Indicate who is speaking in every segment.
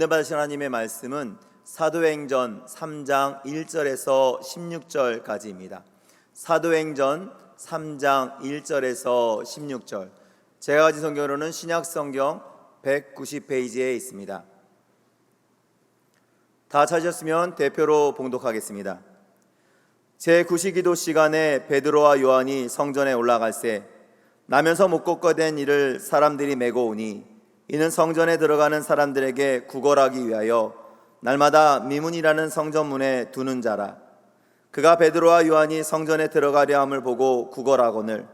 Speaker 1: 받으신 하나님의 말씀은 사도행전 3장 1절에서 16절까지입니다. 사도행전 3장 1절에서 16절. 제가 가진 성경으로는 신약성경 190페이지에 있습니다. 다 찾으셨으면 대표로 봉독하겠습니다. 제9시기도 시간에 베드로와 요한이 성전에 올라갈새 나면서 못걷거된 이를 사람들이 메고 오니 이는 성전에 들어가는 사람들에게 구걸하기 위하여 날마다 미문이라는 성전문에 두는 자라. 그가 베드로와 요한이 성전에 들어가려 함을 보고 구걸하거늘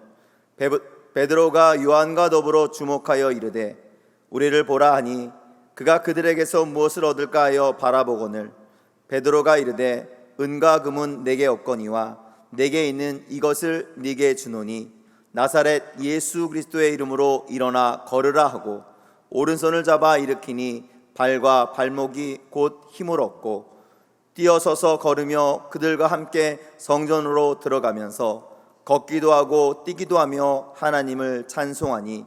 Speaker 1: 베드로가 요한과 더불어 주목하여 이르되 우리를 보라 하니 그가 그들에게서 무엇을 얻을까 하여 바라보거늘 베드로가 이르되 은과 금은 내게 없거니와 내게 있는 이것을 네게 주노니 나사렛 예수 그리스도의 이름으로 일어나 걸으라 하고 오른손을 잡아 일으키니 발과 발목이 곧 힘을 얻고 뛰어서서 걸으며 그들과 함께 성전으로 들어가면서 걷기도 하고 뛰기도 하며 하나님을 찬송하니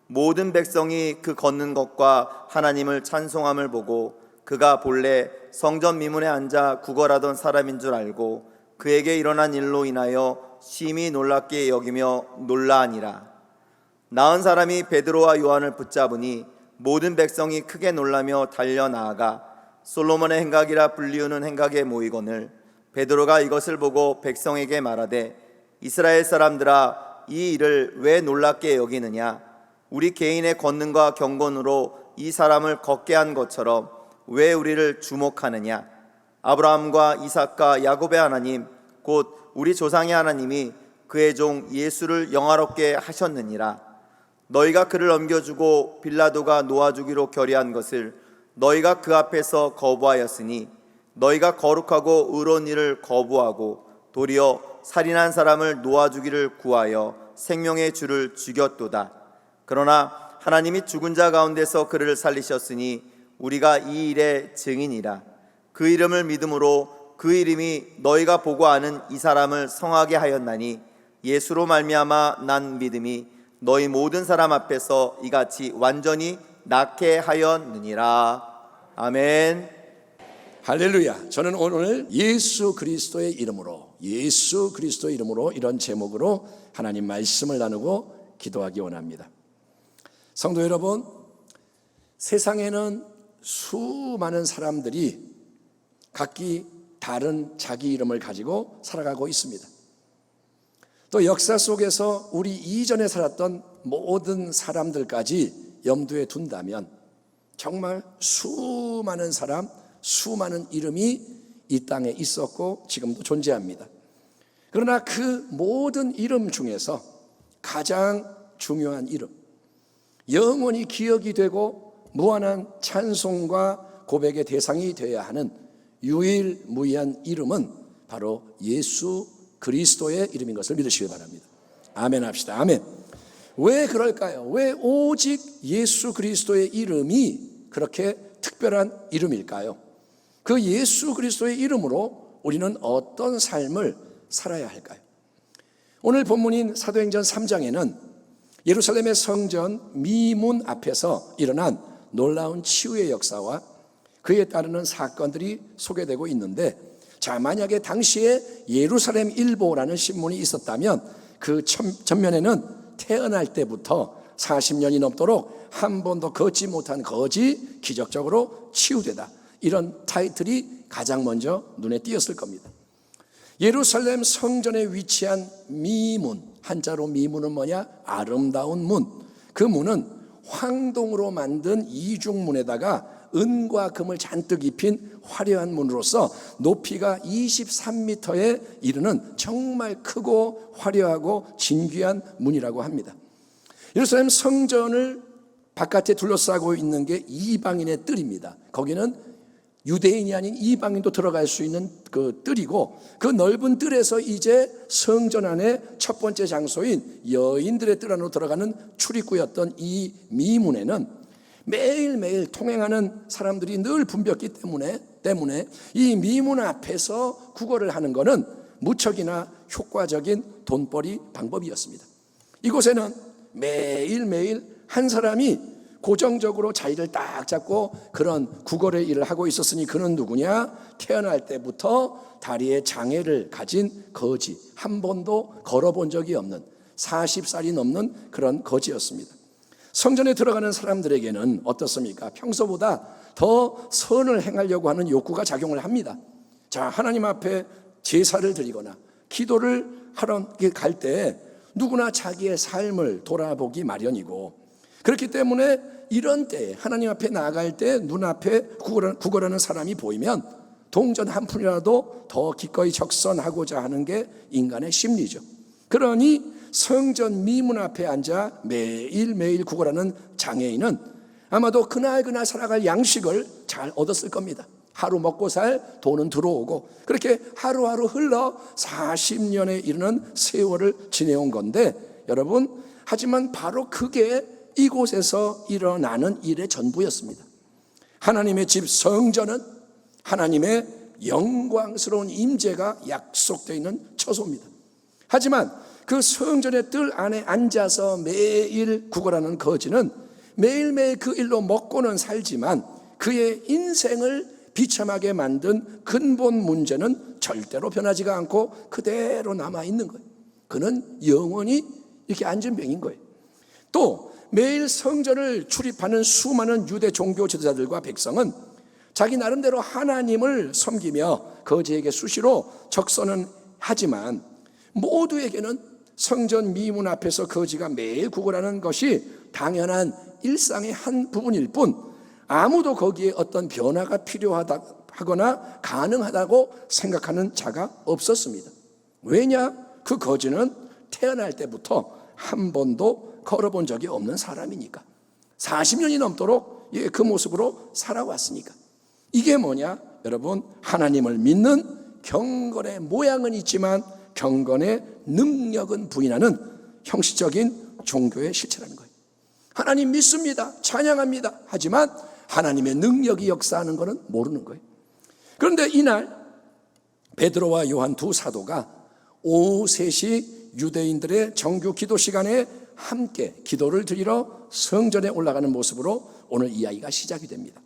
Speaker 1: 모든 백성이 그 걷는 것과 하나님을 찬송함을 보고 그가 본래 성전 미문에 앉아 구걸하던 사람인 줄 알고 그에게 일어난 일로 인하여 심히 놀랍게 여기며 놀라하니라. 나은 사람이 베드로와 요한을 붙잡으니 모든 백성이 크게 놀라며 달려 나아가 솔로몬의 행각이라 불리우는 행각에 모이거늘 베드로가 이것을 보고 백성에게 말하되 이스라엘 사람들아 이 일을 왜 놀랍게 여기느냐. 우리 개인의 권능과 경건으로 이 사람을 걷게 한 것처럼 왜 우리를 주목하느냐. 아브라함과 이삭과 야곱의 하나님 곧 우리 조상의 하나님이 그의 종 예수를 영화롭게 하셨느니라. 너희가 그를 넘겨주고 빌라도가 놓아주기로 결의한 것을 너희가 그 앞에서 거부하였으니 너희가 거룩하고 의로운 일을 거부하고 도리어 살인한 사람을 놓아주기를 구하여 생명의 주를 죽였도다. 그러나 하나님이 죽은 자 가운데서 그를 살리셨으니 우리가 이 일의 증인이라. 그 이름을 믿음으로 그 이름이 너희가 보고 아는 이 사람을 성하게 하였나니 예수로 말미암아 난 믿음이 너희 모든 사람 앞에서 이같이 완전히 낫게 하였느니라. 아멘.
Speaker 2: 할렐루야. 저는 오늘 예수 그리스도의 이름으로 이런 제목으로 하나님 말씀을 나누고 기도하기 원합니다. 성도 여러분, 세상에는 수많은 사람들이 각기 다른 자기 이름을 가지고 살아가고 있습니다. 또 역사 속에서 우리 이전에 살았던 모든 사람들까지 염두에 둔다면 정말 수많은 사람, 수많은 이름이 이 땅에 있었고 지금도 존재합니다. 그러나 그 모든 이름 중에서 가장 중요한 이름, 영원히 기억이 되고 무한한 찬송과 고백의 대상이 되어야 하는 유일무이한 이름은 바로 예수 그리스도의 이름인 것을 믿으시기 바랍니다. 아멘 합시다. 아멘. 왜 그럴까요? 왜 오직 예수 그리스도의 이름이 그렇게 특별한 이름일까요? 그 예수 그리스도의 이름으로 우리는 어떤 삶을 살아야 할까요? 오늘 본문인 사도행전 3장에는 예루살렘의 성전 미문 앞에서 일어난 놀라운 치유의 역사와 그에 따르는 사건들이 소개되고 있는데, 자, 만약에 당시에 예루살렘 일보라는 신문이 있었다면 그 전면에는 태어날 때부터 40년이 넘도록 한 번도 걷지 못한 거지 기적적으로 치유되다, 이런 타이틀이 가장 먼저 눈에 띄었을 겁니다. 예루살렘 성전에 위치한 미문, 한자로 미문은 뭐냐? 아름다운 문. 그 문은 황동으로 만든 이중문에다가 은과 금을 잔뜩 입힌 화려한 문으로서 높이가 23m에 이르는 정말 크고 화려하고 진귀한 문이라고 합니다. 예루살렘 성전을 바깥에 둘러싸고 있는 게 이방인의 뜰입니다. 거기는 유대인이 아닌 이방인도 들어갈 수 있는 그 뜰이고, 그 넓은 뜰에서 이제 성전 안에 첫 번째 장소인 여인들의 뜰 안으로 들어가는 출입구였던 이 미문에는 매일매일 통행하는 사람들이 늘 붐볐기 때문에 이 미문 앞에서 구걸을 하는 것은 무척이나 효과적인 돈벌이 방법이었습니다. 이곳에는 매일매일 한 사람이 고정적으로 자리를 딱 잡고 그런 구걸의 일을 하고 있었으니 그는 누구냐? 태어날 때부터 다리에 장애를 가진 거지, 한 번도 걸어본 적이 없는 40살이 넘는 그런 거지였습니다. 성전에 들어가는 사람들에게는 어떻습니까? 평소보다 더 선을 행하려고 하는 욕구가 작용을 합니다. 자, 하나님 앞에 제사를 드리거나 기도를 하러 갈 때 누구나 자기의 삶을 돌아보기 마련이고, 그렇기 때문에 이런 때에 하나님 앞에 나아갈 때 눈앞에 구걸하는 사람이 보이면 동전 한 푼이라도 더 기꺼이 적선하고자 하는 게 인간의 심리죠. 그러니 성전 미문 앞에 앉아 매일매일 구걸하는 장애인은 아마도 그날 살아갈 양식을 잘 얻었을 겁니다. 하루 먹고 살 돈은 들어오고, 그렇게 하루하루 흘러 40년에 이르는 세월을 지내온 건데, 여러분, 하지만 바로 그게 이곳에서 일어나는 일의 전부였습니다. 하나님의 집 성전은 하나님의 영광스러운 임재가 약속되어 있는 처소입니다. 하지만 그 성전의 뜰 안에 앉아서 매일 구걸하는 거지는 매일매일 그 일로 먹고는 살지만 그의 인생을 비참하게 만든 근본 문제는 절대로 변하지가 않고 그대로 남아있는 거예요. 그는 영원히 이렇게 앉은 병인 거예요. 또 매일 성전을 출입하는 수많은 유대 종교 지도자들과 백성은 자기 나름대로 하나님을 섬기며 거지에게 수시로 적선은 하지만 모두에게는 성전 미문 앞에서 거지가 매일 구걸하는 것이 당연한 일상의 한 부분일 뿐 아무도 거기에 어떤 변화가 필요하거나 가능하다고 생각하는 자가 없었습니다. 왜냐? 그 거지는 태어날 때부터 한 번도 걸어본 적이 없는 사람이니까. 40년이 넘도록 그 모습으로 살아왔으니까. 이게 뭐냐? 여러분, 하나님을 믿는 경건의 모양은 있지만 경건의 능력은 부인하는 형식적인 종교의 실체라는 거예요. 하나님 믿습니다. 찬양합니다. 하지만 하나님의 능력이 역사하는 것은 모르는 거예요. 그런데 이날 베드로와 요한 두 사도가 오후 3시 유대인들의 정규 기도 시간에 함께 기도를 드리러 성전에 올라가는 모습으로 오늘 이야기가 시작이 됩니다.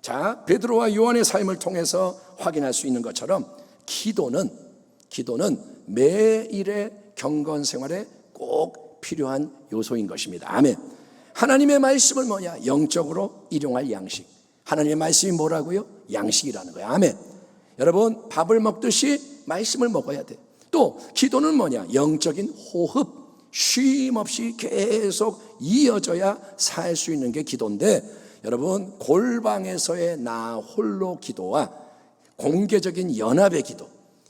Speaker 2: 자, 베드로와 요한의 삶을 통해서 확인할 수 있는 것처럼 기도는 매일의 경건 생활에 꼭 필요한 요소인 것입니다. 아멘. 하나님의 말씀을 뭐냐? 영적으로 일용할 양식. 하나님의 말씀이 뭐라고요? 양식이라는 거예요. 아멘. 여러분, 밥을 먹듯이 말씀을 먹어야 돼. 또 기도는 뭐냐? 영적인 호흡, 쉼 없이 계속 이어져야 살 수 있는 게 기도인데, 여러분, 골방에서의 나 홀로 기도와 공개적인 연합의 기도,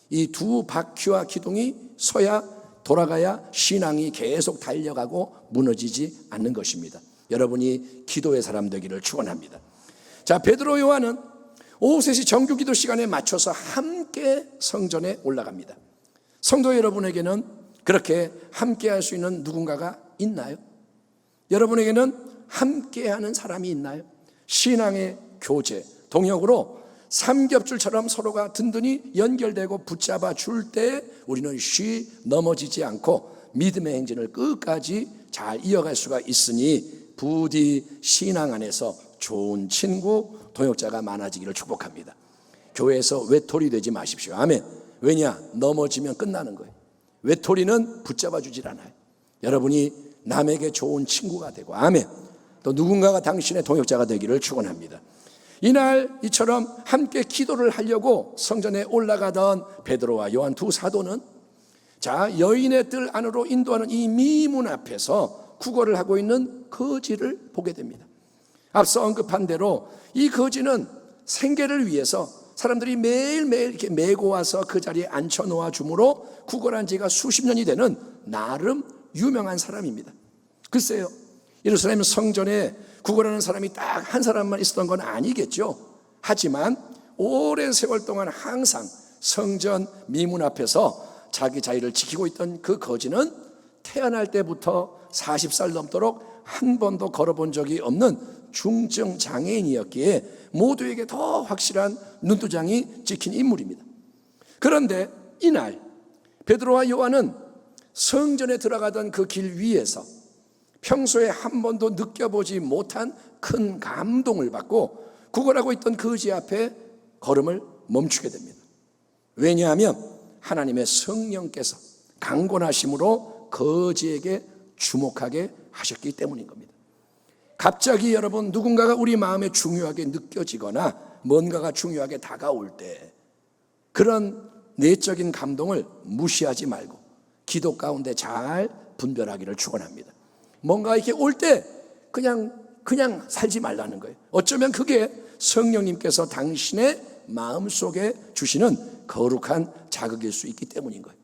Speaker 2: 이 두 바퀴와 기둥이 서야 돌아가야 신앙이 계속 달려가고 무너지지 않는 것입니다. 여러분이 기도의 사람 되기를 축원합니다. 자, 베드로 요한은 오후 3시 정규 기도 시간에 맞춰서 함께 성전에 올라갑니다. 성도 여러분에게는 그렇게 함께 할 수 있는 누군가가 있나요? 여러분에게는 함께 하는 사람이 있나요? 신앙의 교제, 동역으로 삼겹줄처럼 서로가 든든히 연결되고 붙잡아 줄 때 우리는 쉬 넘어지지 않고 믿음의 행진을 끝까지 잘 이어갈 수가 있으니 부디 신앙 안에서 좋은 친구, 동역자가 많아지기를 축복합니다. 교회에서 외톨이 되지 마십시오. 아멘. 왜냐? 넘어지면 끝나는 거예요. 외톨이는 붙잡아 주질 않아요. 여러분이 남에게 좋은 친구가 되고, 아멘. 또 누군가가 당신의 동역자가 되기를 축원합니다. 이날 이처럼 함께 기도를 하려고 성전에 올라가던 베드로와 요한 두 사도는 자, 여인의 뜰 안으로 인도하는 이 미문 앞에서 구걸을 하고 있는 거지를 보게 됩니다. 앞서 언급한 대로 이 거지는 생계를 위해서 사람들이 매일매일 이렇게 메고 와서 그 자리에 앉혀놓아 주므로 구걸한 지가 수십 년이 되는 나름 유명한 사람입니다. 글쎄요, 예루살렘 성전에 구걸하는 사람이 딱 한 사람만 있었던 건 아니겠죠. 하지만 오랜 세월 동안 항상 성전 미문 앞에서 자기 자리를 지키고 있던 그 거지는 태어날 때부터 40살 넘도록 한 번도 걸어본 적이 없는 중증 장애인이었기에 모두에게 더 확실한 눈두장이 찍힌 인물입니다. 그런데 이날 베드로와 요한은 성전에 들어가던 그 길 위에서 평소에 한 번도 느껴보지 못한 큰 감동을 받고 구걸하고 있던 거지 앞에 걸음을 멈추게 됩니다. 왜냐하면 하나님의 성령께서 강권하심으로 거지에게 주목하게 하셨기 때문인 겁니다. 갑자기 여러분 누군가가 우리 마음에 중요하게 느껴지거나 뭔가가 중요하게 다가올 때 그런 내적인 감동을 무시하지 말고 기도 가운데 잘 분별하기를 축원합니다. 뭔가 이렇게 올 때 그냥 살지 말라는 거예요. 어쩌면 그게 성령님께서 당신의 마음속에 주시는 거룩한 자극일 수 있기 때문인 거예요.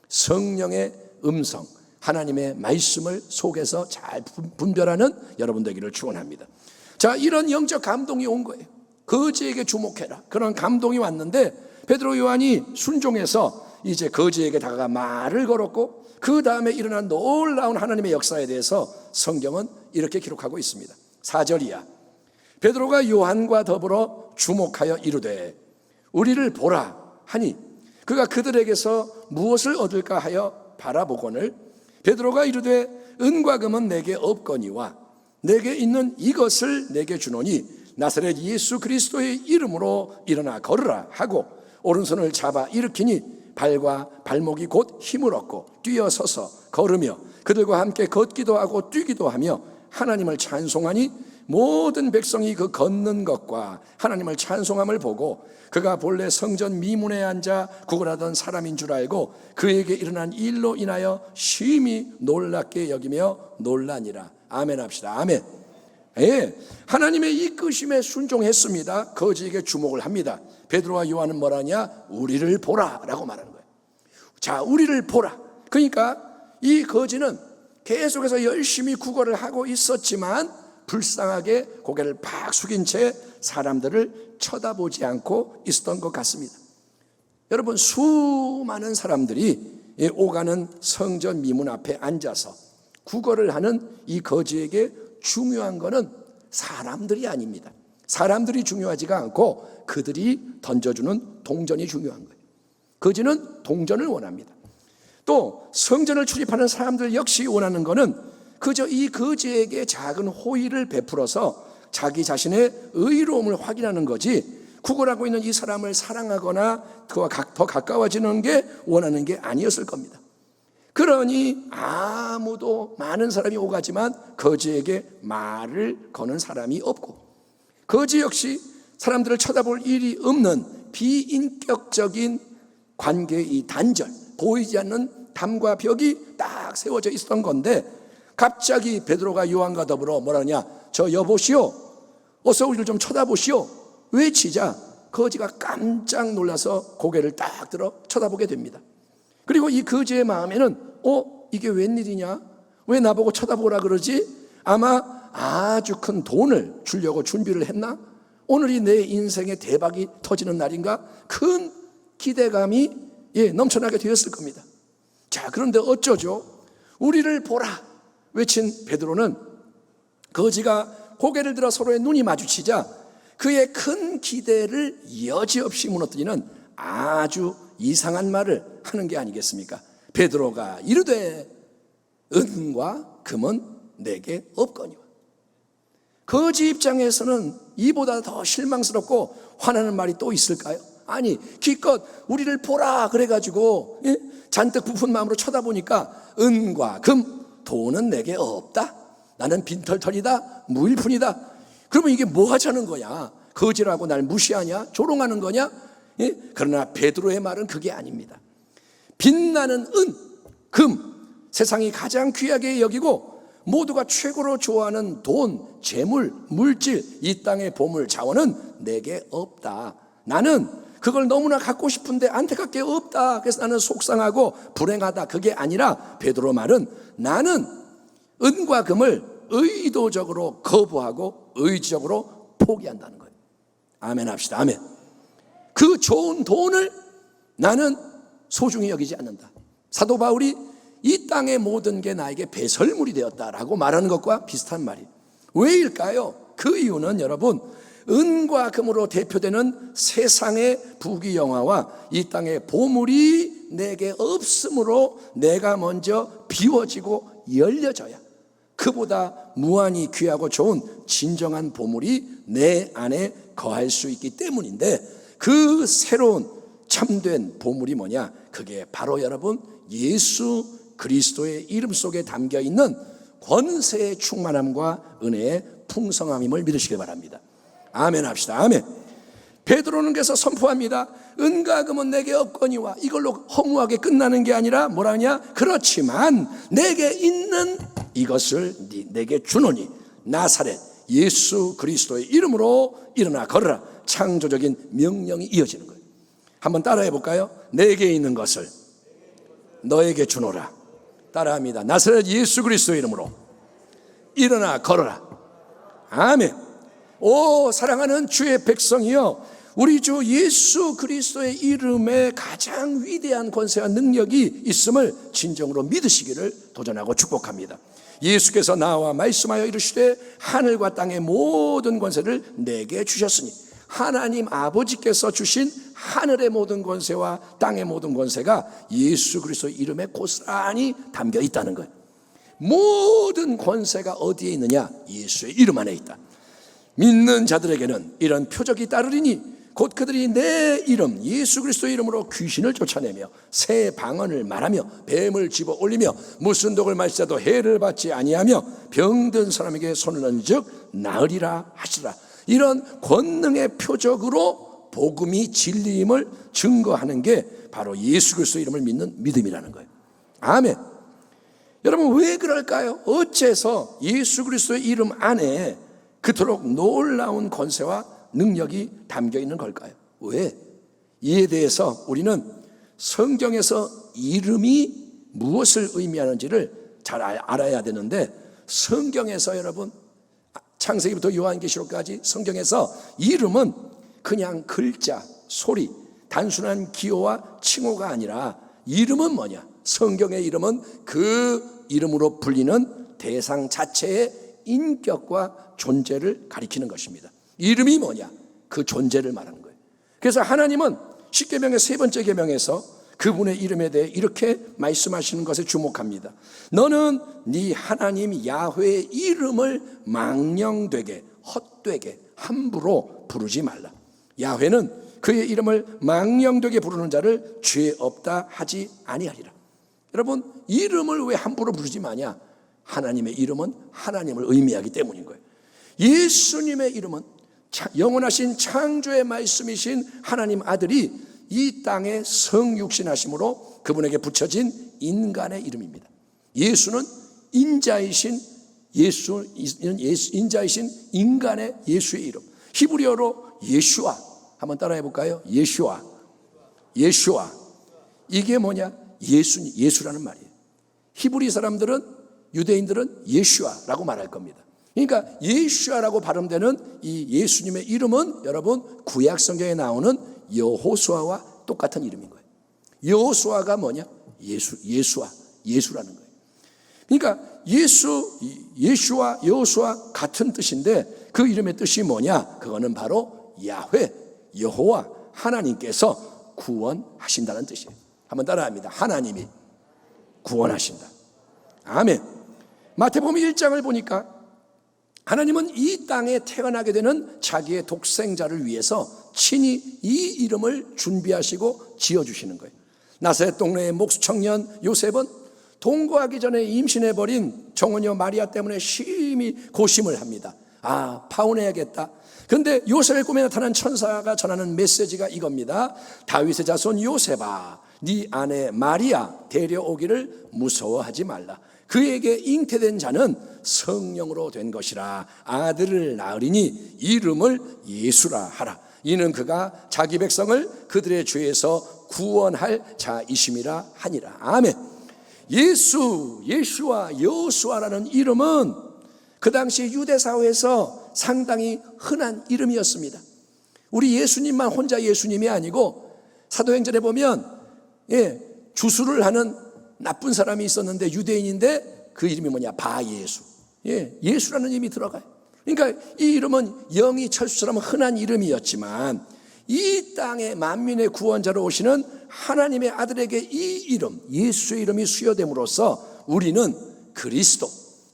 Speaker 2: 성령의 음성, 하나님의 말씀을 속에서 잘 분별하는 여러분 되기를 축원합니다. 자, 이런 영적 감동이 온 거예요. 거지에게 주목해라. 그런 감동이 왔는데 베드로 요한이 순종해서 이제 거지에게 다가가 말을 걸었고 그 다음에 일어난 놀라운 하나님의 역사에 대해서 성경은 이렇게 기록하고 있습니다. 4절이야. 베드로가 요한과 더불어 주목하여 이르되 우리를 보라 하니 그가 그들에게서 무엇을 얻을까 하여 바라보거늘 베드로가 이르되 은과 금은 내게 없거니와 내게 있는 이것을 내게 주노니 나사렛 예수 그리스도의 이름으로 일어나 걸으라 하고 오른손을 잡아 일으키니 발과 발목이 곧 힘을 얻고 뛰어서서 걸으며 그들과 함께 걷기도 하고 뛰기도 하며 하나님을 찬송하니 모든 백성이 그 걷는 것과 하나님을 찬송함을 보고 그가 본래 성전 미문에 앉아 구걸하던 사람인 줄 알고 그에게 일어난 일로 인하여 심히 놀랍게 여기며 놀라니라. 아멘 합시다. 아멘. 예, 하나님의 이끄심에 순종했습니다. 거지에게 주목을 합니다. 베드로와 요한은 뭐라냐? 우리를 보라 라고 말하는 거예요. 자, 우리를 보라. 그러니까 이 거지는 계속해서 열심히 구걸을 하고 있었지만 불쌍하게 고개를 팍 숙인 채 사람들을 쳐다보지 않고 있었던 것 같습니다. 여러분, 수많은 사람들이 오가는 성전 미문 앞에 앉아서 구걸을 하는 이 거지에게 중요한 것은 사람들이 아닙니다. 사람들이 중요하지가 않고 그들이 던져주는 동전이 중요한 거예요. 거지는 동전을 원합니다. 또 성전을 출입하는 사람들 역시 원하는 것은 그저 이 거지에게 작은 호의를 베풀어서 자기 자신의 의로움을 확인하는 거지 구걸하고 있는 이 사람을 사랑하거나 그와 더 가까워지는 게 원하는 게 아니었을 겁니다. 그러니 아무도 많은 사람이 오가지만 거지에게 말을 거는 사람이 없고 거지 역시 사람들을 쳐다볼 일이 없는 비인격적인 관계의 이 단절, 보이지 않는 담과 벽이 딱 세워져 있었던 건데 갑자기 베드로가 요한과 더불어 뭐라냐? 저 여보시오, 어서 우리를 좀 쳐다보시오 외치자 거지가 깜짝 놀라서 고개를 딱 들어 쳐다보게 됩니다. 그리고 이 거지의 마음에는 이게 웬일이냐? 왜 나보고 쳐다보라 그러지? 아마 아주 큰 돈을 주려고 준비를 했나? 오늘이 내 인생의 대박이 터지는 날인가? 큰 기대감이 넘쳐나게 되었을 겁니다. 자, 그런데 어쩌죠? 우리를 보라 외친 베드로는 거지가 고개를 들어 서로의 눈이 마주치자 그의 큰 기대를 여지없이 무너뜨리는 아주 이상한 말을 하는 게 아니겠습니까? 베드로가 이르되 은과 금은 내게 없거니와. 거지 입장에서는 이보다 더 실망스럽고 화나는 말이 또 있을까요? 아니, 기껏 우리를 보라 그래가지고 잔뜩 부푼 마음으로 쳐다보니까 은과 금, 돈은 내게 없다. 나는 빈털털이다, 무일푼이다. 그러면 이게 뭐 하자는 거야? 거지라고 날 무시하냐? 조롱하는 거냐? 그러나 베드로의 말은 그게 아닙니다. 빛나는 은, 금, 세상이 가장 귀하게 여기고 모두가 최고로 좋아하는 돈, 재물, 물질, 이 땅의 보물, 자원은 내게 없다. 나는 그걸 너무나 갖고 싶은데 안타깝게 없다. 그래서 나는 속상하고 불행하다. 그게 아니라 베드로 말은 나는 은과 금을 의도적으로 거부하고 의지적으로 포기한다는 거예요. 아멘 합시다. 아멘. 그 좋은 돈을 나는 소중히 여기지 않는다. 사도 바울이 이 땅의 모든 게 나에게 배설물이 되었다라고 말하는 것과 비슷한 말이에요. 왜일까요? 그 이유는 여러분, 은과 금으로 대표되는 세상의 부귀영화와 이 땅의 보물이 내게 없으므로 내가 먼저 비워지고 열려져야 그보다 무한히 귀하고 좋은 진정한 보물이 내 안에 거할 수 있기 때문인데, 그 새로운 참된 보물이 뭐냐? 그게 바로 여러분 예수 그리스도의 이름 속에 담겨 있는 권세의 충만함과 은혜의 풍성함임을 믿으시기 바랍니다. 아멘 합시다. 아멘. 베드로는 그래서 선포합니다. 은과 금은 내게 없거니와, 이걸로 허무하게 끝나는 게 아니라 뭐라 하냐? 그렇지만 내게 있는 이것을 내게 주노니 나사렛 예수 그리스도의 이름으로 일어나 걸어라. 창조적인 명령이 이어지는 거예요. 한번 따라해 볼까요? 내게 있는 것을 너에게 주노라. 따라합니다. 나사렛 예수 그리스도의 이름으로 일어나 걸어라. 아멘. 오 사랑하는 주의 백성이여, 우리 주 예수 그리스도의 이름에 가장 위대한 권세와 능력이 있음을 진정으로 믿으시기를 도전하고 축복합니다. 예수께서 나와 말씀하여 이르시되 하늘과 땅의 모든 권세를 내게 주셨으니, 하나님 아버지께서 주신 하늘의 모든 권세와 땅의 모든 권세가 예수 그리스도의 이름에 고스란히 담겨 있다는 거예요. 모든 권세가 어디에 있느냐? 예수의 이름 안에 있다. 믿는 자들에게는 이런 표적이 따르리니 곧 그들이 내 이름 예수 그리스도의 이름으로 귀신을 쫓아내며 새 방언을 말하며 뱀을 집어 올리며 무슨 독을 마시자도 해를 받지 아니하며 병든 사람에게 손을 얹은 즉 나으리라 하시라. 이런 권능의 표적으로 복음이 진리임을 증거하는 게 바로 예수 그리스도의 이름을 믿는 믿음이라는 거예요. 아멘. 여러분 왜 그럴까요? 어째서 예수 그리스도의 이름 안에 그토록 놀라운 권세와 능력이 담겨 있는 걸까요? 왜? 이에 대해서 우리는 성경에서 이름이 무엇을 의미하는지를 잘 알아야 되는데, 성경에서 여러분 창세기부터 요한계시록까지 성경에서 이름은 그냥 글자, 소리, 단순한 기호와 칭호가 아니라 이름은 뭐냐? 성경의 이름은 그 이름으로 불리는 대상 자체의 인격과 존재를 가리키는 것입니다. 이름이 뭐냐? 그 존재를 말하는 거예요. 그래서 하나님은 십계명의 세 번째 계명에서 그분의 이름에 대해 이렇게 말씀하시는 것에 주목합니다. 너는 네 하나님 야훼의 이름을 망령되게 헛되게 함부로 부르지 말라. 야훼는 그의 이름을 망령되게 부르는 자를 죄 없다 하지 아니하리라. 여러분 이름을 왜 함부로 부르지 마냐? 하나님의 이름은 하나님을 의미하기 때문인 거예요. 예수님의 이름은 영원하신 창조의 말씀이신 하나님 아들이 이 땅에 성육신하심으로 그분에게 붙여진 인간의 이름입니다. 예수는 인자이신 인자이신 인간의 예수의 이름, 히브리어로 예슈아. 한번 따라해 볼까요? 예슈아. 예슈아. 이게 뭐냐? 예수라는 말이에요. 히브리 사람들은, 유대인들은 예슈아라고 말할 겁니다. 그러니까 예슈아라고 발음되는 이 예수님의 이름은 여러분 구약 성경에 나오는 여호수아와 똑같은 이름인 거예요. 여호수아가 뭐냐? 예수라는 거예요. 그러니까 예수와 여호수아 같은 뜻인데 그 이름의 뜻이 뭐냐? 그거는 바로 야훼, 여호와, 하나님께서 구원하신다는 뜻이에요. 한번 따라합니다. 하나님이 구원하신다. 아멘. 마태복음 1장을 보니까 하나님은 이 땅에 태어나게 되는 자기의 독생자를 위해서 친히 이 이름을 준비하시고 지어주시는 거예요. 나사렛 동네의 목수 청년 요셉은 동거하기 전에 임신해버린 정혼녀 마리아 때문에 심히 고심을 합니다. 파혼해야겠다. 그런데 요셉의 꿈에 나타난 천사가 전하는 메시지가 이겁니다. 다윗의 자손 요셉아, 네 아내 마리아 데려오기를 무서워하지 말라. 그에게 잉태된 자는 성령으로 된 것이라. 아들을 낳으리니 이름을 예수라 하라. 이는 그가 자기 백성을 그들의 죄에서 구원할 자이심이라 하니라. 아멘. 예수와 여호수아라는 이름은 그 당시 유대 사회에서 상당히 흔한 이름이었습니다. 우리 예수님만 혼자 예수님이 아니고 사도행전에 보면 주술을 하는 나쁜 사람이 있었는데 유대인인데 그 이름이 뭐냐? 바예수. 예수라는 이름이 들어가요. 그러니까 이 이름은 영이 철수처럼 흔한 이름이었지만 이 땅의 만민의 구원자로 오시는 하나님의 아들에게 이 이름, 예수의 이름이 수여됨으로써 우리는 그리스도,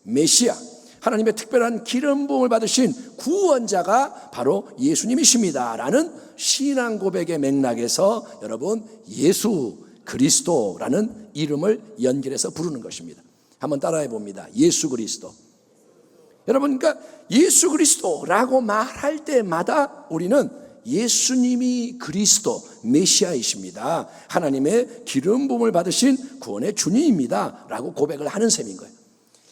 Speaker 2: 메시아, 하나님의 특별한 기름 부음을 받으신 구원자가 바로 예수님이십니다 라는 신앙 고백의 맥락에서 여러분 예수 그리스도라는 이름을 연결해서 부르는 것입니다. 한번 따라해 봅니다. 예수 그리스도. 여러분, 그러니까 예수 그리스도라고 말할 때마다 우리는 예수님이 그리스도 메시아이십니다, 하나님의 기름 부음을 받으신 구원의 주님입니다 라고 고백을 하는 셈인 거예요.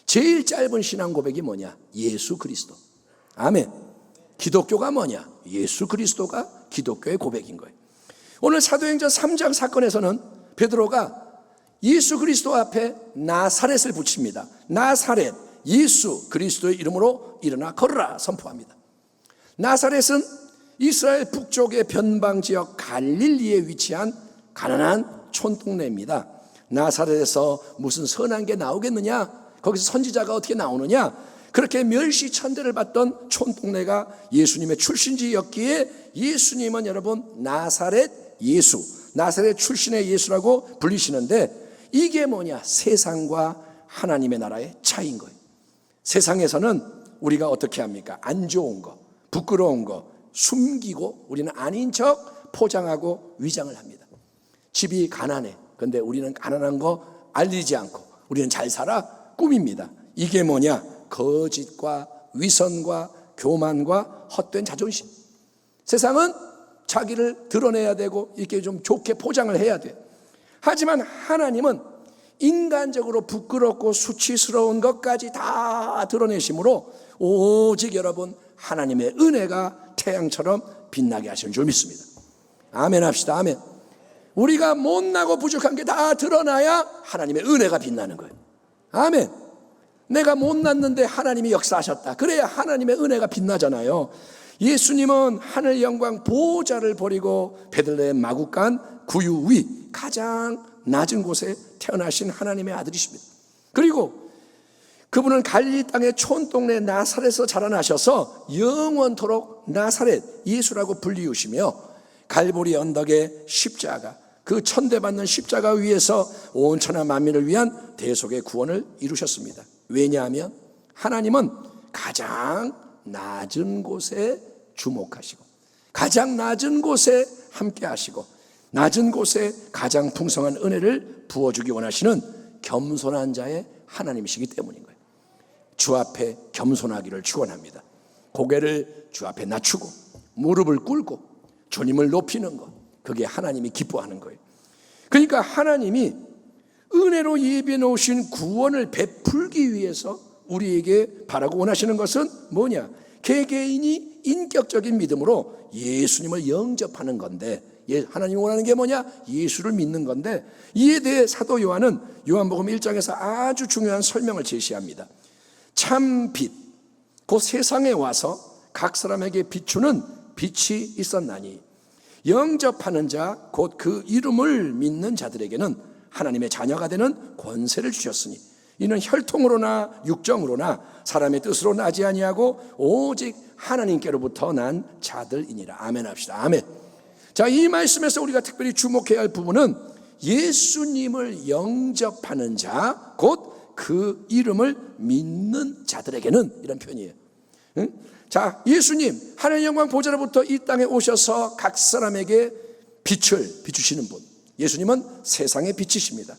Speaker 2: 제일 짧은 신앙 고백이 뭐냐? 예수 그리스도. 아멘. 기독교가 뭐냐? 예수 그리스도가 기독교의 고백인 거예요. 오늘 사도행전 3장 사건에서는 베드로가 예수 그리스도 앞에 나사렛을 붙입니다. 나사렛, 예수 그리스도의 이름으로 일어나 걸어라 선포합니다. 나사렛은 이스라엘 북쪽의 변방지역 갈릴리에 위치한 가난한 촌동네입니다. 나사렛에서 무슨 선한 게 나오겠느냐? 거기서 선지자가 어떻게 나오느냐? 그렇게 멸시천대를 받던 촌동네가 예수님의 출신지였기에 예수님은 여러분 나사렛 예수, 나사렛 출신의 예수라고 불리시는데, 이게 뭐냐? 세상과 하나님의 나라의 차이인 거예요. 세상에서는 우리가 어떻게 합니까? 안 좋은 거, 부끄러운 거 숨기고 우리는 아닌 척 포장하고 위장을 합니다. 집이 가난해. 근데 우리는 가난한 거 알리지 않고 우리는 잘 살아 꾸밉니다. 이게 뭐냐? 거짓과 위선과 교만과 헛된 자존심. 세상은 자기를 드러내야 되고 이렇게 좀 좋게 포장을 해야 돼. 하지만 하나님은 인간적으로 부끄럽고 수치스러운 것까지 다 드러내심으로 오직 여러분 하나님의 은혜가 태양처럼 빛나게 하시는 줄 믿습니다. 아멘 합시다. 아멘. 우리가 못나고 부족한 게 다 드러나야 하나님의 은혜가 빛나는 거예요. 아멘. 내가 못났는데 하나님이 역사하셨다, 그래야 하나님의 은혜가 빛나잖아요. 예수님은 하늘 영광 보좌를 버리고 베들레헴 마구간 구유 위 가장 낮은 곳에 태어나신 하나님의 아들이십니다. 그리고 그분은 갈릴리 땅의 촌동네 나사렛에서 자라나셔서 영원토록 나사렛 예수라고 불리우시며 갈보리 언덕의 십자가, 그 천대받는 십자가 위에서 온 천하 만민을 위한 대속의 구원을 이루셨습니다. 왜냐하면 하나님은 가장 낮은 곳에 주목하시고 가장 낮은 곳에 함께 하시고 낮은 곳에 가장 풍성한 은혜를 부어주기 원하시는 겸손한 자의 하나님이시기 때문인 거예요. 주 앞에 겸손하기를 축원합니다. 고개를 주 앞에 낮추고 무릎을 꿇고 주님을 높이는 것, 그게 하나님이 기뻐하는 거예요. 그러니까 하나님이 은혜로 예비해 놓으신 구원을 베풀기 위해서 우리에게 바라고 원하시는 것은 뭐냐? 개개인이 인격적인 믿음으로 예수님을 영접하는 건데, 하나님이 원하는 게 뭐냐? 예수를 믿는 건데, 이에 대해 사도 요한은 요한복음 1장에서 아주 중요한 설명을 제시합니다. 참 빛, 곧 세상에 와서 각 사람에게 비추는 빛이 있었나니 영접하는 자, 곧 그 이름을 믿는 자들에게는 하나님의 자녀가 되는 권세를 주셨으니 이는 혈통으로나 육정으로나 사람의 뜻으로 나지 아니하고 오직 하나님께로부터 난 자들이니라. 아멘 합시다. 아멘. 자, 이 말씀에서 우리가 특별히 주목해야 할 부분은 예수님을 영접하는 자, 곧 그 이름을 믿는 자들에게는, 이런 표현이에요. 응? 자, 예수님 하늘 영광 보좌로부터 이 땅에 오셔서 각 사람에게 빛을 비추시는 분, 예수님은 세상의 빛이십니다.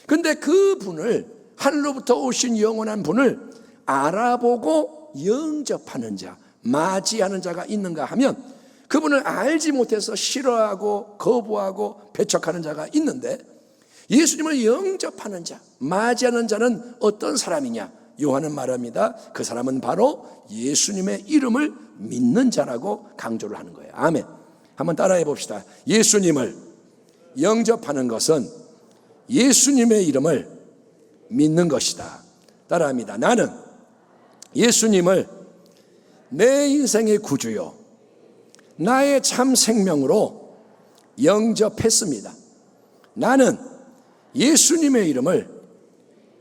Speaker 2: 근데 그 분을, 하늘로부터 오신 영원한 분을 알아보고 영접하는 자, 맞이하는 자가 있는가 하면 그분을 알지 못해서 싫어하고 거부하고 배척하는 자가 있는데, 예수님을 영접하는 자, 맞이하는 자는 어떤 사람이냐? 요한은 말합니다. 그 사람은 바로 예수님의 이름을 믿는 자라고 강조를 하는 거예요. 아멘. 한번 따라해 봅시다. 예수님을 영접하는 것은 예수님의 이름을 믿는 것이다. 따라합니다. 나는 예수님을 내 인생의 구주요 나의 참 생명으로 영접했습니다. 나는 예수님의 이름을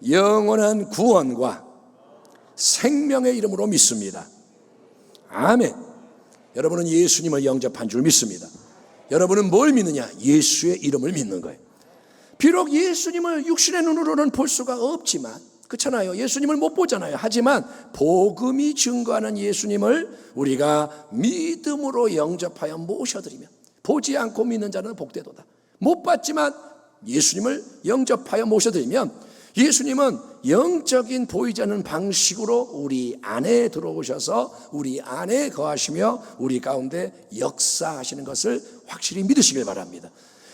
Speaker 2: 영원한 구원과 생명의 이름으로 믿습니다. 아멘. 여러분은 예수님을 영접한 줄 믿습니다. 여러분은 뭘 믿느냐? 예수의 이름을 믿는 거예요. 비록 예수님을 육신의 눈으로는 볼 수가 없지만, 그렇잖아요. 예수님을 못 보잖아요. 하지만 복음이 증거하는 예수님을 우리가 믿음으로 영접하여 모셔드리면, 보지 않고 믿는 자는 복되도다. 못 봤지만 예수님을 영접하여 모셔드리면 예수님은 영적인 보이지 않는 방식으로 우리 안에 들어오셔서 우리 안에 거하시며 우리 가운데 역사하시는 것을 확실히 믿으시길 바랍니다.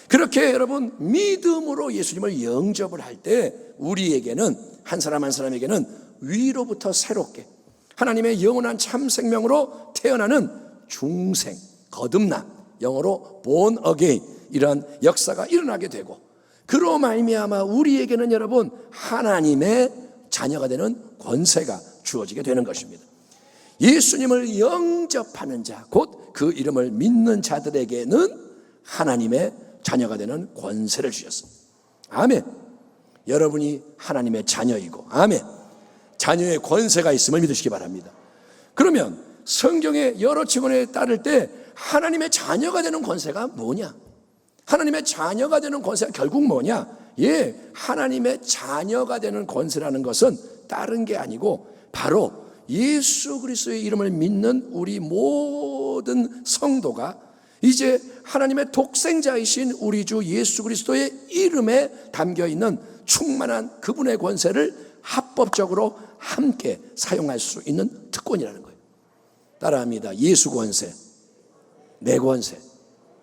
Speaker 2: 그렇게 여러분 믿음으로 예수님을 영접을 할 때 우리에게는, 한 사람 한 사람에게는 위로부터 새롭게 하나님의 영원한 참 생명으로 태어나는 중생, 거듭남, 영어로 born again, 이런 역사가 일어나게 되고, 그로 말미암아 우리에게는 여러분 하나님의 자녀가 되는 권세가 주어지게 되는 것입니다. 예수님을 영접하는 자, 곧 그 이름을 믿는 자들에게는 하나님의 자녀가 되는 권세를 주셨습니다. 아멘. 여러분이 하나님의 자녀이고, 아멘, 자녀의 권세가 있음을 믿으시기 바랍니다. 그러면 성경의 여러 증언에 따를 때 하나님의 자녀가 되는 권세가 뭐냐? 하나님의 자녀가 되는 권세가 결국 뭐냐? 하나님의 자녀가 되는 권세라는 것은 다른 게 아니고 바로 예수 그리스도의 이름을 믿는 우리 모든 성도가 이제 하나님의 독생자이신 우리 주 예수 그리스도의 이름에 담겨있는 충만한 그분의 권세를 합법적으로 함께 사용할 수 있는 특권이라는 거예요. 따라합니다. 예수 권세, 내 권세.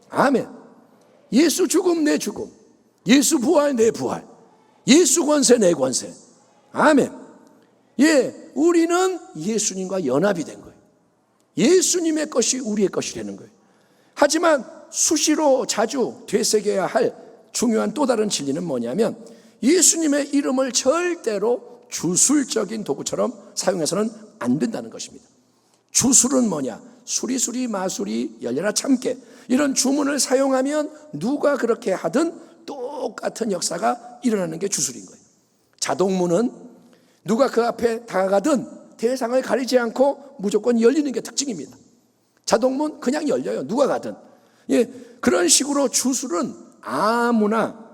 Speaker 2: 아멘. 예수 죽음, 내 죽음. 예수 부활, 내 부활. 예수 권세, 내 권세. 아멘. 우리는 예수님과 연합이 된 거예요. 예수님의 것이 우리의 것이 되는 거예요. 하지만 수시로 자주 되새겨야 할 중요한 또 다른 진리는 뭐냐면 예수님의 이름을 절대로 주술적인 도구처럼 사용해서는 안 된다는 것입니다. 주술은 뭐냐? 수리수리 마수리 열려라 참깨, 이런 주문을 사용하면 누가 그렇게 하든 똑같은 역사가 일어나는 게 주술인 거예요. 자동문은 누가 그 앞에 다가가든 대상을 가리지 않고 무조건 열리는 게 특징입니다. 자동문 그냥 열려요. 누가 가든. 그런 식으로 주술은 아무나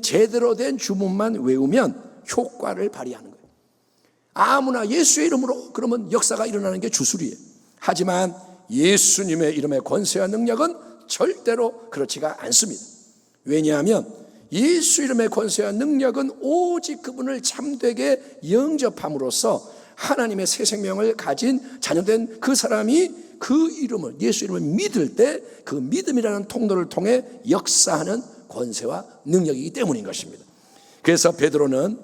Speaker 2: 제대로 된 주문만 외우면 효과를 발휘하는 거예요. 아무나 예수의 이름으로 그러면 역사가 일어나는 게 주술이에요. 하지만 예수님의 이름의 권세와 능력은 절대로 그렇지가 않습니다. 왜냐하면 예수 이름의 권세와 능력은 오직 그분을 참되게 영접함으로써 하나님의 새 생명을 가진 자녀된 그 사람이 그 이름을, 예수 이름을 믿을 때 그 믿음이라는 통로를 통해 역사하는 권세와 능력이기 때문인 것입니다. 그래서 베드로는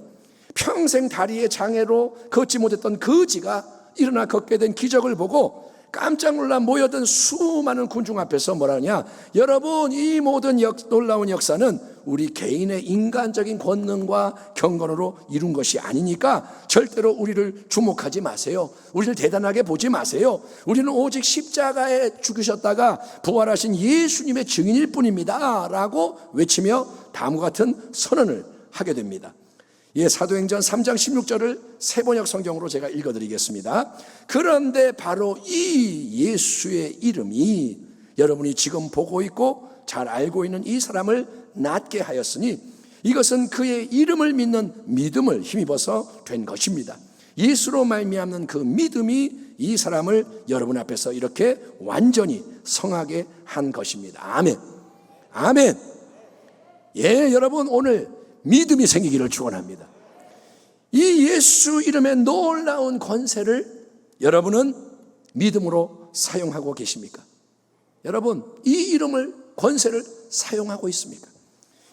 Speaker 2: 평생 다리의 장애로 걷지 못했던 그지가 일어나 걷게 된 기적을 보고 깜짝 놀라 모여든 수많은 군중 앞에서 뭐라 하냐? 여러분, 이 모든 놀라운 역사는 우리 개인의 인간적인 권능과 경건으로 이룬 것이 아니니까 절대로 우리를 주목하지 마세요. 우리를 대단하게 보지 마세요. 우리는 오직 십자가에 죽으셨다가 부활하신 예수님의 증인일 뿐입니다 라고 외치며 다음과 같은 선언을 하게 됩니다. 사도행전 3장 16절을 세번역 성경으로 제가 읽어드리겠습니다. 그런데 바로 이 예수의 이름이 여러분이 지금 보고 있고 잘 알고 있는 이 사람을 낫게 하였으니 이것은 그의 이름을 믿는 믿음을 힘입어서 된 것입니다. 예수로 말미암는 그 믿음이 이 사람을 여러분 앞에서 이렇게 완전히 성하게 한 것입니다. 아멘. 아멘. 여러분, 오늘 믿음이 생기기를 축원합니다. 이 예수 이름의 놀라운 권세를 여러분은 믿음으로 사용하고 계십니까? 여러분, 이 이름을, 권세를 사용하고 있습니까?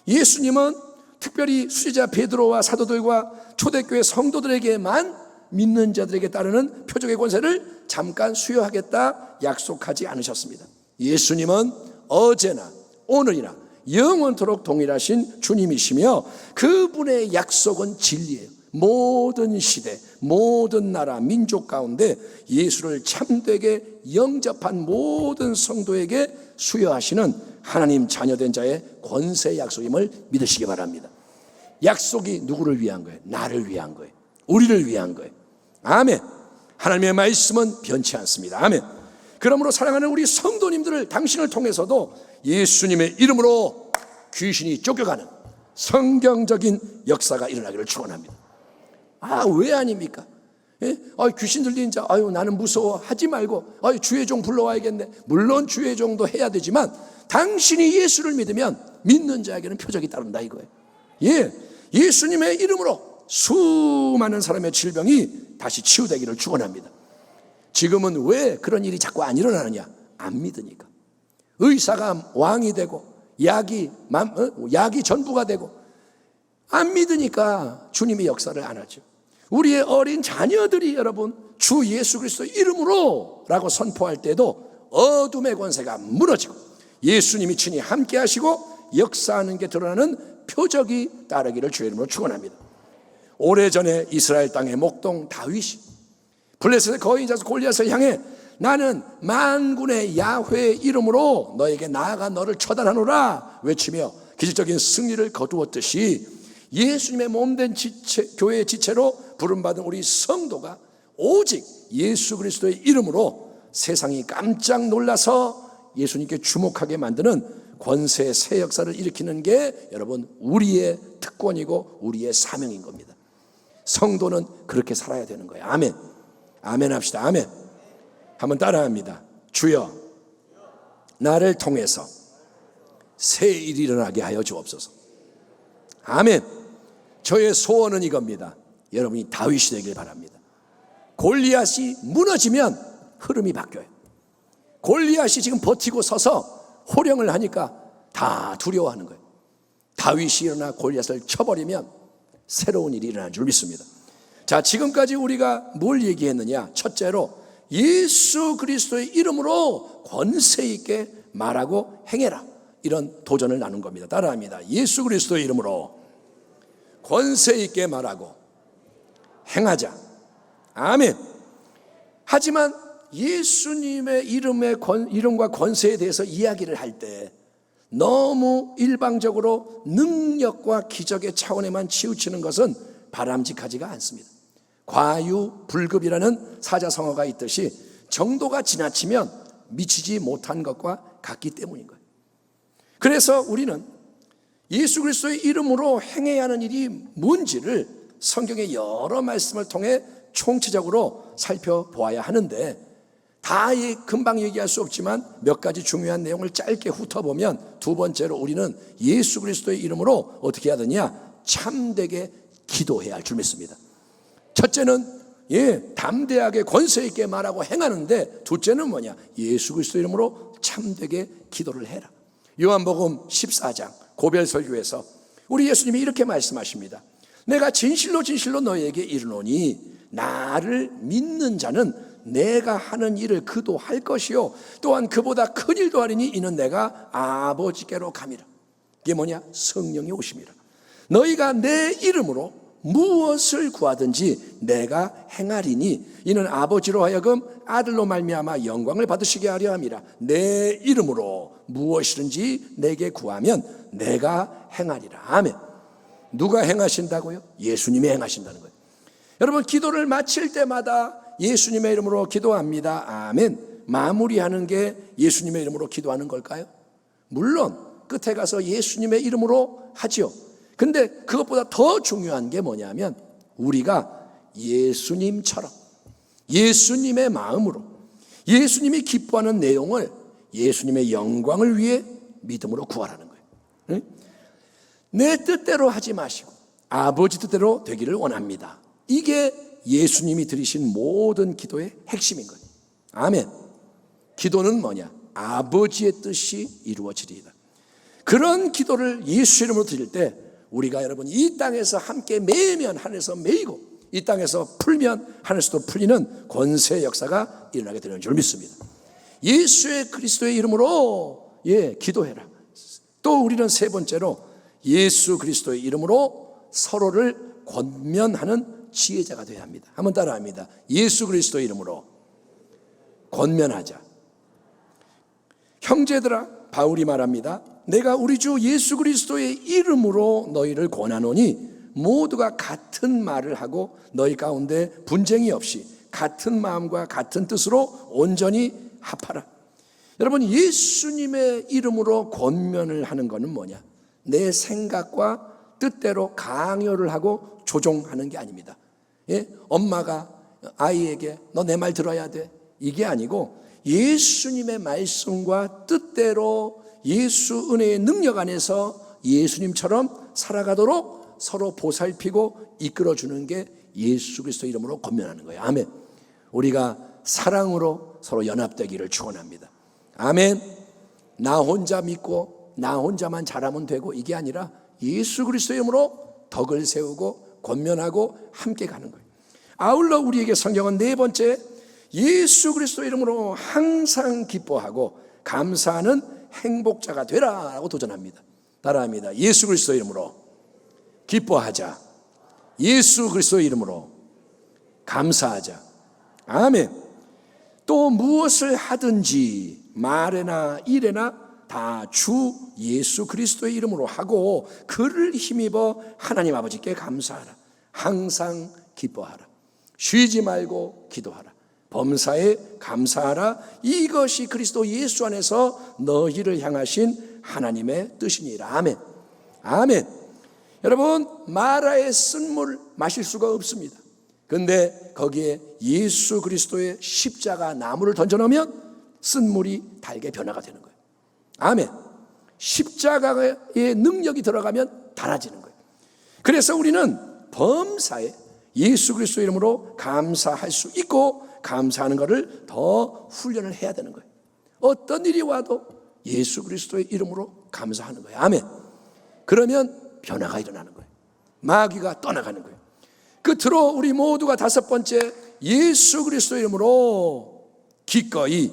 Speaker 2: 예수님은 특별히 수제자 베드로와 사도들과 초대교회 성도들에게만 믿는 자들에게 따르는 표적의 권세를 잠깐 수여하겠다 약속하지 않으셨습니다. 예수님은 어제나 오늘이나 영원토록 동일하신 주님이시며 그분의 약속은 진리예요. 모든 시대, 모든 나라, 민족 가운데 예수를 참되게 영접한 모든 성도에게 수여하시는 하나님 자녀된 자의 권세 약속임을 믿으시기 바랍니다. 약속이 누구를 위한 거예요? 나를 위한 거예요. 우리를 위한 거예요. 아멘. 하나님의 말씀은 변치 않습니다. 아멘. 그러므로 사랑하는 우리 성도님들을 당신을 통해서도 예수님의 이름으로 귀신이 쫓겨가는 성경적인 역사가 일어나기를 축원합니다. 왜 아닙니까? 예? 귀신 들린 자, 나는 무서워 하지 말고, 주의 종 불러와야겠네. 물론 주의 종도 해야 되지만, 당신이 예수를 믿으면 믿는 자에게는 표적이 따른다 이거예요. 예, 예수님의 이름으로 수많은 사람의 질병이 다시 치유되기를 축원합니다. 지금은 왜 그런 일이 자꾸 안 일어나느냐? 안 믿으니까. 의사가 왕이 되고 약이 전부가 되고 안 믿으니까 주님의 역사를 안 하죠. 우리의 어린 자녀들이 여러분 주 예수 그리스도의 이름으로 라고 선포할 때도 어둠의 권세가 무너지고 예수님이 친히 함께 하시고 역사하는 게 드러나는 표적이 따르기를 주의 이름으로 축원합니다. 오래전에 이스라엘 땅의 목동 다윗이 블레셋의 거인 자손 골리앗을 향해 나는 만군의 야훼의 이름으로 너에게 나아가 너를 처단하노라 외치며 기적적인 승리를 거두었듯이 예수님의 몸된 교회의 지체로 부름받은 우리 성도가 오직 예수 그리스도의 이름으로 세상이 깜짝 놀라서 예수님께 주목하게 만드는 권세의 새 역사를 일으키는 게 여러분 우리의 특권이고 우리의 사명인 겁니다. 성도는 그렇게 살아야 되는 거예요. 아멘. 아멘 합시다. 아멘. 한번 따라합니다. 주여 나를 통해서 새 일이 일어나게 하여 주옵소서. 아멘. 저의 소원은 이겁니다. 여러분이 다윗이 되길 바랍니다. 골리앗이 무너지면 흐름이 바뀌어요. 골리앗이 지금 버티고 서서 호령을 하니까 다 두려워하는 거예요. 다윗이 일어나 골리앗을 쳐버리면 새로운 일이 일어나는 줄 믿습니다. 자, 지금까지 우리가 뭘 얘기했느냐? 첫째로 예수 그리스도의 이름으로 권세 있게 말하고 행해라. 이런 도전을 나눈 겁니다. 따라합니다. 예수 그리스도의 이름으로 권세 있게 말하고 행하자. 아멘. 하지만 예수님의 이름과 권세에 대해서 이야기를 할 때 너무 일방적으로 능력과 기적의 차원에만 치우치는 것은 바람직하지가 않습니다. 과유불급이라는 사자성어가 있듯이 정도가 지나치면 미치지 못한 것과 같기 때문인 거예요. 그래서 우리는 예수 그리스도의 이름으로 행해야 하는 일이 뭔지를 성경의 여러 말씀을 통해 총체적으로 살펴보아야 하는데 다 금방 얘기할 수 없지만 몇 가지 중요한 내용을 짧게 훑어보면 두 번째로 우리는 예수 그리스도의 이름으로 어떻게 해야 되냐? 참되게 기도해야 할 줄 믿습니다. 첫째는 담대하게 권세 있게 말하고 행하는데 둘째는 뭐냐? 예수 그리스도 이름으로 참되게 기도를 해라. 요한복음 14장 고별설교에서 우리 예수님이 이렇게 말씀하십니다. 내가 진실로 진실로 너희에게 이르노니 나를 믿는 자는 내가 하는 일을 그도 할 것이요 또한 그보다 큰 일도 하리니 이는 내가 아버지께로 감이라. 이게 뭐냐? 성령이 오심이라. 너희가 내 이름으로 무엇을 구하든지 내가 행하리니 이는 아버지로 하여금 아들로 말미암아 영광을 받으시게 하려 함이라. 내 이름으로 무엇이든지 내게 구하면 내가 행하리라. 아멘. 누가 행하신다고요? 예수님이 행하신다는 거예요. 여러분 기도를 마칠 때마다 예수님의 이름으로 기도합니다. 아멘. 마무리하는 게 예수님의 이름으로 기도하는 걸까요? 물론 끝에 가서 예수님의 이름으로 하지요. 근데 그것보다 더 중요한 게 뭐냐면 우리가 예수님처럼 예수님의 마음으로 예수님이 기뻐하는 내용을 예수님의 영광을 위해 믿음으로 구하라는 거예요. 응? 내 뜻대로 하지 마시고 아버지 뜻대로 되기를 원합니다. 이게 예수님이 드리신 모든 기도의 핵심인 거예요. 아멘. 기도는 뭐냐? 아버지의 뜻이 이루어지리이다. 그런 기도를 예수 이름으로 드릴 때 우리가 여러분 이 땅에서 함께 매이면 하늘에서 매이고 이 땅에서 풀면 하늘에서도 풀리는 권세의 역사가 일어나게 되는 줄 믿습니다. 예수의 그리스도의 이름으로 기도해라. 또 우리는 세 번째로 예수 그리스도의 이름으로 서로를 권면하는 지혜자가 되어야 합니다. 한번 따라합니다. 예수 그리스도의 이름으로 권면하자. 형제들아, 바울이 말합니다. 내가 우리 주 예수 그리스도의 이름으로 너희를 권하노니 모두가 같은 말을 하고 너희 가운데 분쟁이 없이 같은 마음과 같은 뜻으로 온전히 합하라. 여러분 예수님의 이름으로 권면을 하는 것은 뭐냐? 내 생각과 뜻대로 강요를 하고 조종하는 게 아닙니다. 엄마가 아이에게 너 내 말 들어야 돼, 이게 아니고 예수님의 말씀과 뜻대로 예수 은혜의 능력 안에서 예수님처럼 살아가도록 서로 보살피고 이끌어주는 게 예수 그리스도 이름으로 권면하는 거예요. 아멘. 우리가 사랑으로 서로 연합되기를 축원합니다. 아멘. 나 혼자 믿고 나 혼자만 잘하면 되고 이게 아니라 예수 그리스도 이름으로 덕을 세우고 권면하고 함께 가는 거예요. 아울러 우리에게 성경은 네 번째, 예수 그리스도 이름으로 항상 기뻐하고 감사하는 행복자가 되라라고 도전합니다. 따라합니다. 예수 그리스도 이름으로 기뻐하자. 예수 그리스도 이름으로 감사하자. 아멘. 또 무엇을 하든지 말에나 일에나 다 주 예수 그리스도의 이름으로 하고 그를 힘입어 하나님 아버지께 감사하라. 항상 기뻐하라. 쉬지 말고 기도하라. 범사에 감사하라. 이것이 그리스도 예수 안에서 너희를 향하신 하나님의 뜻이니라. 아멘. 아멘. 여러분, 마라의 쓴물 마실 수가 없습니다. 근데 거기에 예수 그리스도의 십자가 나무를 던져놓으면 쓴물이 달게 변화가 되는 거예요. 아멘. 십자가의 능력이 들어가면 달아지는 거예요. 그래서 우리는 범사에 예수 그리스도 이름으로 감사할 수 있고 감사하는 것을 더 훈련을 해야 되는 거예요. 어떤 일이 와도 예수 그리스도의 이름으로 감사하는 거예요. 아멘. 그러면 변화가 일어나는 거예요. 마귀가 떠나가는 거예요. 끝으로 우리 모두가 다섯 번째, 예수 그리스도 이름으로 기꺼이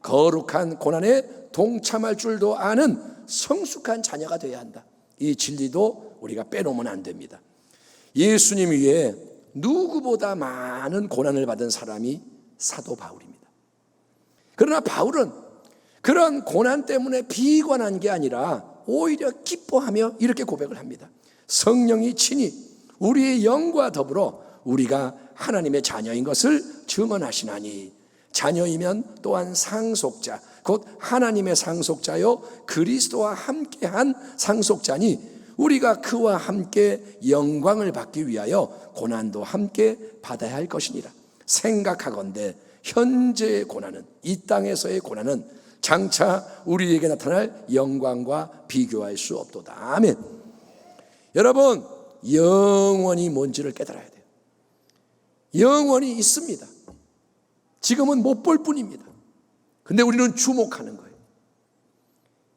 Speaker 2: 거룩한 고난에 동참할 줄도 아는 성숙한 자녀가 되어야 한다. 이 진리도 우리가 빼놓으면 안 됩니다. 예수님 위에 누구보다 많은 고난을 받은 사람이 사도 바울입니다. 그러나 바울은 그런 고난 때문에 비관한 게 아니라 오히려 기뻐하며 이렇게 고백을 합니다. 성령이 친히 우리의 영과 더불어 우리가 하나님의 자녀인 것을 증언하시나니, 자녀이면 또한 상속자, 곧 하나님의 상속자요 그리스도와 함께한 상속자니 우리가 그와 함께 영광을 받기 위하여 고난도 함께 받아야 할 것이니라. 생각하건대 현재의 고난은, 이 땅에서의 고난은 장차 우리에게 나타날 영광과 비교할 수 없도다. 아멘. 여러분, 영원히 뭔지를 깨달아야 돼요. 영원히 있습니다. 지금은 못 볼 뿐입니다. 근데 우리는 주목하는 거예요.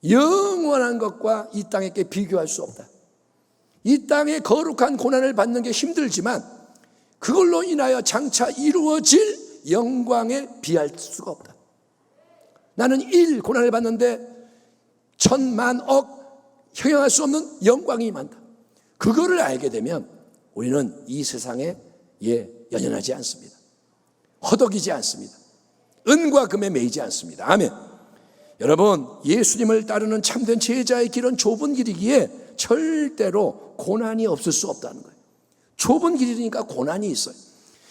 Speaker 2: 영원한 것과 이 땅의 게 비교할 수 없다. 이 땅의 거룩한 고난을 받는 게 힘들지만 그걸로 인하여 장차 이루어질 영광에 비할 수가 없다. 나는 고난을 받는데 천만억 형용할 수 없는 영광이 많다. 그거를 알게 되면 우리는 이 세상에 연연하지 않습니다. 허덕이지 않습니다. 은과 금에 매이지 않습니다. 아멘. 여러분, 예수님을 따르는 참된 제자의 길은 좁은 길이기에 절대로 고난이 없을 수 없다는 거예요. 좁은 길이니까 고난이 있어요.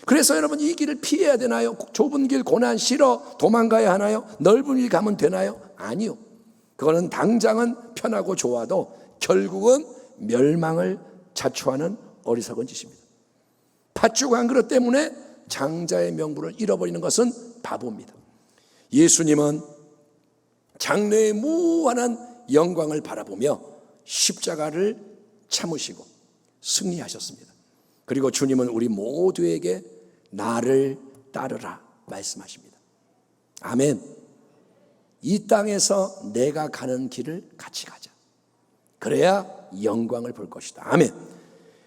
Speaker 2: 그래서 여러분, 이 길을 피해야 되나요? 좁은 길 고난 싫어 도망가야 하나요? 넓은 길 가면 되나요? 아니요. 그거는 당장은 편하고 좋아도 결국은 멸망을 자초하는 어리석은 짓입니다. 팥죽 한 그릇 때문에 장자의 명분을 잃어버리는 것은 바보입니다. 예수님은 장래의 무한한 영광을 바라보며 십자가를 참으시고 승리하셨습니다. 그리고 주님은 우리 모두에게 나를 따르라 말씀하십니다. 아멘. 이 땅에서 내가 가는 길을 같이 가자. 그래야 영광을 볼 것이다. 아멘.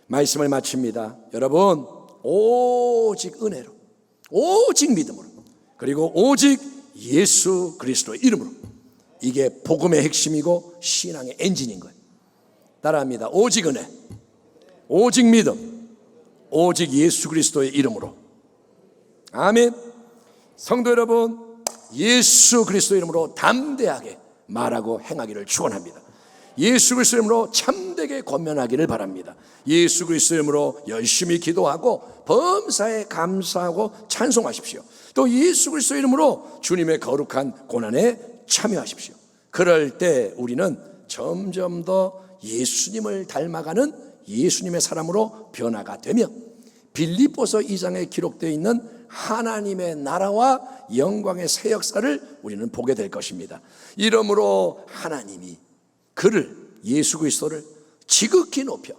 Speaker 2: 말씀을 마칩니다. 여러분, 오직 은혜로, 오직 믿음으로, 그리고 오직 예수 그리스도의 이름으로, 이게 복음의 핵심이고 신앙의 엔진인 거예요. 따라합니다. 오직 은혜, 오직 믿음, 오직 예수 그리스도의 이름으로. 아멘. 성도 여러분, 예수 그리스도의 이름으로 담대하게 말하고 행하기를 축원합니다. 예수 그리스도의 이름으로 참되게 권면하기를 바랍니다. 예수 그리스도의 이름으로 열심히 기도하고 범사에 감사하고 찬송하십시오. 또 예수 그리스도의 이름으로 주님의 거룩한 고난에 참여하십시오. 그럴 때 우리는 점점 더 예수님을 닮아가는 예수님의 사람으로 변화가 되며 빌립보서 2장에 기록되어 있는 하나님의 나라와 영광의 새 역사를 우리는 보게 될 것입니다. 이러므로 하나님이 그를, 예수 그리스도를 지극히 높여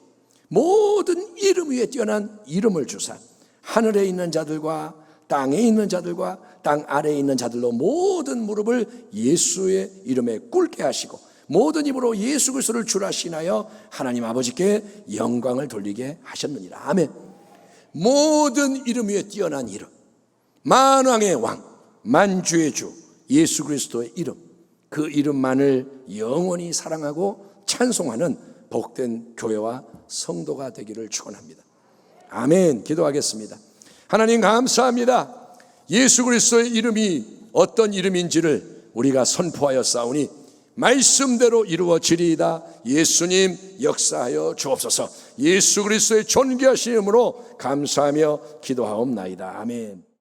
Speaker 2: 모든 이름 위에 뛰어난 이름을 주사 하늘에 있는 자들과 땅에 있는 자들과 땅 아래에 있는 자들로 모든 무릎을 예수의 이름에 꿇게 하시고 모든 입으로 예수 그리스도를 주라 시인하여 하나님 아버지께 영광을 돌리게 하셨느니라. 아멘. 모든 이름 위에 뛰어난 이름, 만왕의 왕, 만주의 주 예수 그리스도의 이름, 그 이름만을 영원히 사랑하고 찬송하는 복된 교회와 성도가 되기를 축원합니다. 아멘. 기도하겠습니다. 하나님 감사합니다. 예수 그리스도의 이름이 어떤 이름인지를 우리가 선포하여 싸우니 말씀대로 이루어지리이다. 예수님 역사하여 주옵소서. 예수 그리스도의 존귀하신 이름으로 감사하며 기도하옵나이다. 아멘.